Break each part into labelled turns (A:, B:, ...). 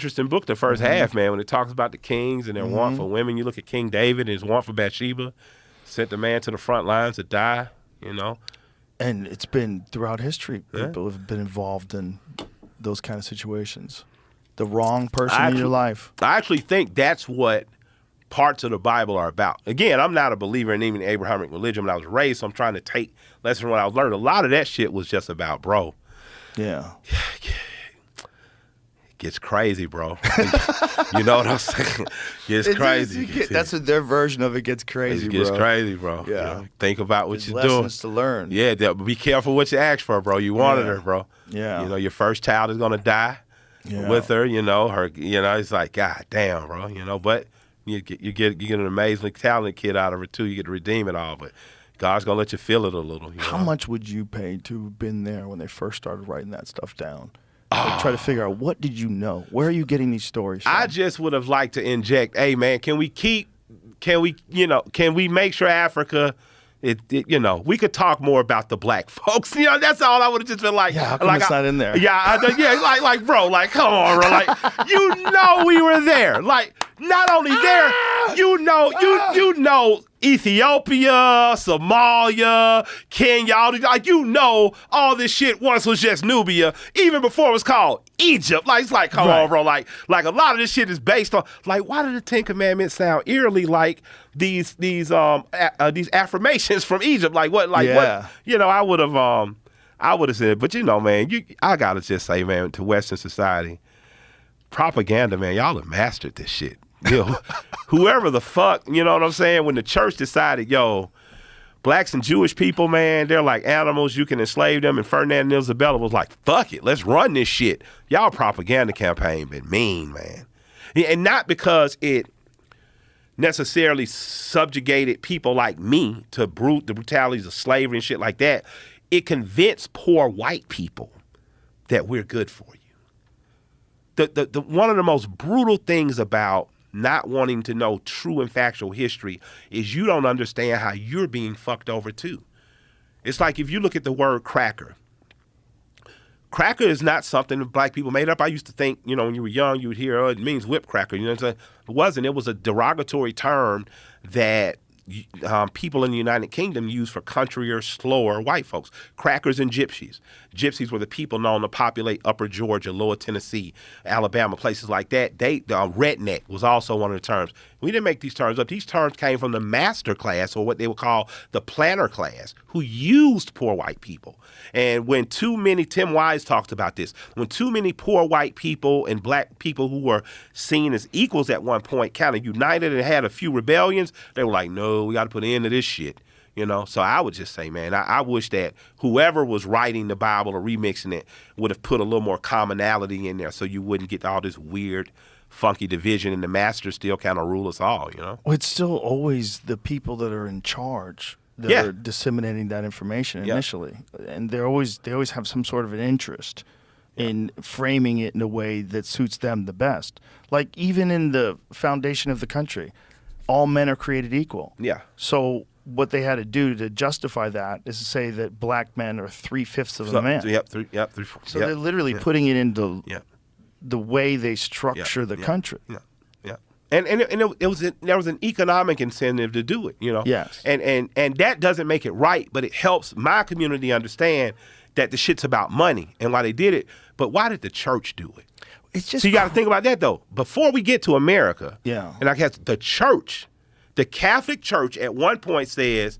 A: interesting book, the first half, man, when it talks about the kings and their want for women. You look at King David and his want for Bathsheba, sent the man to the front lines to die, you know.
B: And it's been throughout history. People have been involved in those kind of situations. The wrong person in your life.
A: I actually think that's what parts of the Bible are about. Again, I'm not a believer in even Abrahamic religion when I was raised, so I'm trying to take lessons from what I was learning. A lot of that shit was just about, bro.
B: Yeah.
A: It gets crazy, bro. You know what I'm saying? It gets crazy.
B: That's what their version of it gets crazy,
A: bro. It gets crazy, bro.
B: Yeah.
A: You know, think about what you're
B: doing.
A: Lessons
B: to learn.
A: Yeah, be careful what you ask for, bro. You wanted her, bro.
B: Yeah.
A: You know, your first child is going to die with her, you know. It's like, God damn, bro. You know, but you get an amazingly talented kid out of her, too. You get to redeem it all, but God's going to let you feel it a little.
B: How much would you pay to have been there when they first started writing that stuff down? Like, try to figure out, what did you know? Where are you getting these stories from?
A: I just would have liked to inject, hey, man, can we make sure Africa, we could talk more about the black folks. You know, that's all I would have just been like.
B: Yeah, how come it's not in there?
A: Yeah, like, bro, like, come on, bro. Like, we were there. Like, not only there, you know Ethiopia, Somalia, Kenya, all this shit once was just Nubia, even before it was called Egypt. Like, it's like, come on, bro. Like a lot of this shit is based on, like, why do the Ten Commandments sound eerily like these affirmations from Egypt? Like, what? You know, I would have said, but man, I gotta just say, man, to Western society, propaganda, man, y'all have mastered this shit. Whoever the fuck, you know what I'm saying? When the church decided, blacks and Jewish people, man, they're like animals, you can enslave them, and Ferdinand and Isabella was like, fuck it, let's run this shit. Y'all propaganda campaign been mean, man. And not because it necessarily subjugated people like me to the brutalities of slavery and shit like that. It convinced poor white people that we're good for you. The one of the most brutal things about not wanting to know true and factual history is you don't understand how you're being fucked over too. It's like if you look at the word cracker. Cracker is not something that black people made up. I used to think, when you were young, you would hear, it means whip cracker. You know what I'm saying? It wasn't. It was a derogatory term that people in the United Kingdom used for countryer, slower white folks. Crackers and gypsies. Gypsies were the people known to populate Upper Georgia, Lower Tennessee, Alabama, places like that. Redneck was also one of the terms. We didn't make these terms up. These terms came from the master class, or what they would call the planter class, who used poor white people. And when too many, Tim Wise talked about this, when too many poor white people and black people who were seen as equals at one point kind of united and had a few rebellions, they were like, no, we got to put an end to this shit. So I would just say, man, I wish that whoever was writing the Bible or remixing it would have put a little more commonality in there so you wouldn't get all this weird, funky division, and the masters still kind of rule us all,
B: Well, it's still always the people that are in charge that are disseminating that information initially. And they always have some sort of an interest in framing it in a way that suits them the best. Like, even in the foundation of the country, all men are created equal. Yeah. So what they had to do to justify that is to say that black men are 3/5 of a man. So they're literally putting it into the way they structure the country.
A: And there was an economic incentive to do it,
B: Yes.
A: And that doesn't make it right, but it helps my community understand that the shit's about money and why they did it. But why did the church do it?
B: It's just
A: so you got to think about that though. Before we get to America,
B: and
A: I guess the church, the Catholic Church at one point says,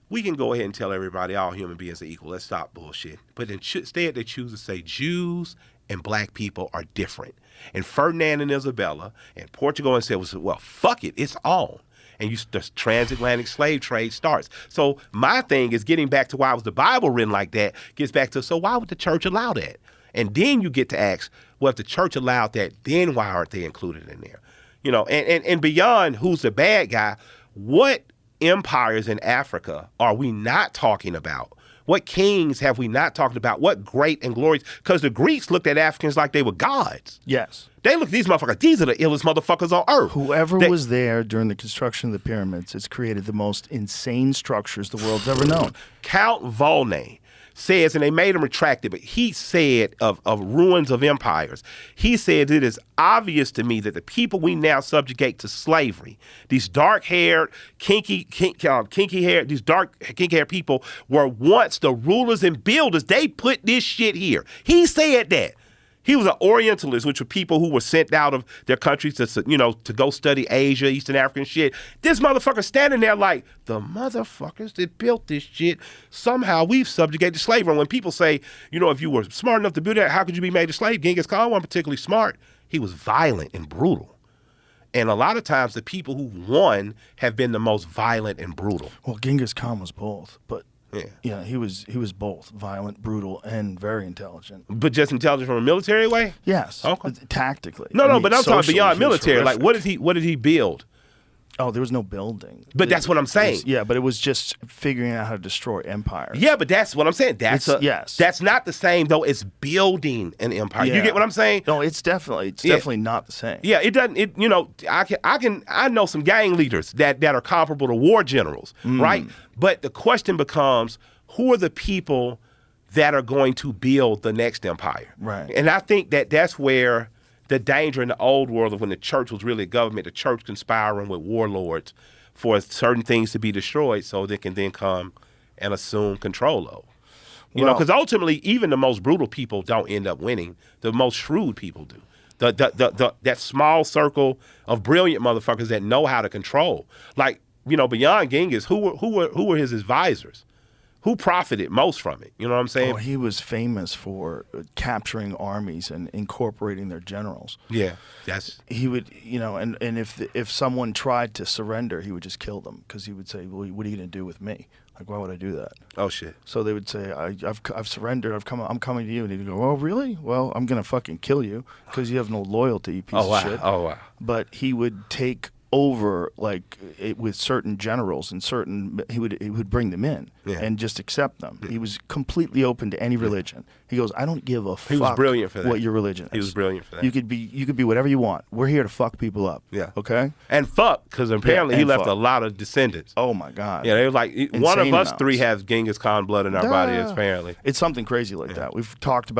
A: we can go ahead and tell everybody all human beings are equal. Let's stop bullshit. But instead they choose to say Jews and black people are different. And Ferdinand and Isabella and Portugal and said, well, fuck it, it's on. And the transatlantic slave trade starts. So my thing is getting back to why was the Bible written like that, gets back to, so why would the church allow that? And then you get to ask, well, if the church allowed that, then why aren't they included in there? And beyond who's the bad guy, what empires in Africa are we not talking about? What kings have we not talked about? What great and glorious? Because the Greeks looked at Africans like they were gods.
B: Yes.
A: They look at these motherfuckers. These are the illest motherfuckers on earth.
B: Whoever was there during the construction of the pyramids has created the most insane structures the world's ever known.
A: Count Volney says, and they made him retract it, but he said of ruins of empires, he said, it is obvious to me that the people we now subjugate to slavery, these dark-haired, kinky-haired, these dark, kinky-haired people were once the rulers and builders. They put this shit here. He said that. He was an Orientalist, which were people who were sent out of their countries to, you know, to go study Asia, Eastern African shit. This motherfucker standing there like, the motherfuckers that built this shit, somehow we've subjugated slavery. And when people say, you know, if you were smart enough to do that, how could you be made a slave? Genghis Khan wasn't particularly smart. He was violent and brutal. And a lot of times the people who won have been the most violent and brutal.
B: Well, Genghis Khan was both, but
A: yeah,
B: he was both violent, brutal, and very intelligent.
A: But just intelligent from a military way?
B: Yes.
A: Okay.
B: Tactically.
A: No, but I'm talking beyond military. Like, what did he build?
B: Oh, there was no building.
A: But that's what I'm saying.
B: But it was just figuring out how to destroy empires.
A: Yeah, but that's what I'm saying. That's not the same though. It's building an empire.
B: Yeah.
A: You get what I'm saying?
B: No, it's definitely not the same.
A: Yeah, it doesn't. You know, I know some gang leaders that are comparable to war generals, right? But the question becomes, who are the people that are going to build the next empire?
B: Right.
A: And I think that's where the danger in the old world of when the church was really government, the church conspiring with warlords for certain things to be destroyed so they can then come and assume control of. You know, because ultimately, even the most brutal people don't end up winning. The most shrewd people do. That small circle of brilliant motherfuckers that know how to control. Like, you know, beyond Genghis, who were his advisors? Who profited most from it? You know what I'm saying?
B: Oh, he was famous for capturing armies and incorporating their generals.
A: Yeah,
B: he would, you know, and if someone tried to surrender, he would just kill them because he would say, "Well, what are you going to do with me? Like, why would I do that?"
A: Oh shit!
B: So they would say, "I've surrendered. I'm coming to you," and he'd go, "Oh, really? Well, I'm going to fucking kill you because you have no loyalty, you piece of shit."
A: Oh wow!
B: But he would take over with certain generals and he would bring them in and just accept them. He was completely open to any religion. He goes, I don't give a fuck.
A: He was brilliant for that.
B: What your religion is.
A: He was brilliant for that.
B: You could be whatever you want. We're here to fuck people up.
A: Yeah.
B: Okay.
A: And fuck, because apparently he left a lot of descendants.
B: Oh my God.
A: Yeah, they were like, one of us
B: amounts.
A: three has Genghis Khan blood in our body. Apparently,
B: it's something crazy like that. We've talked about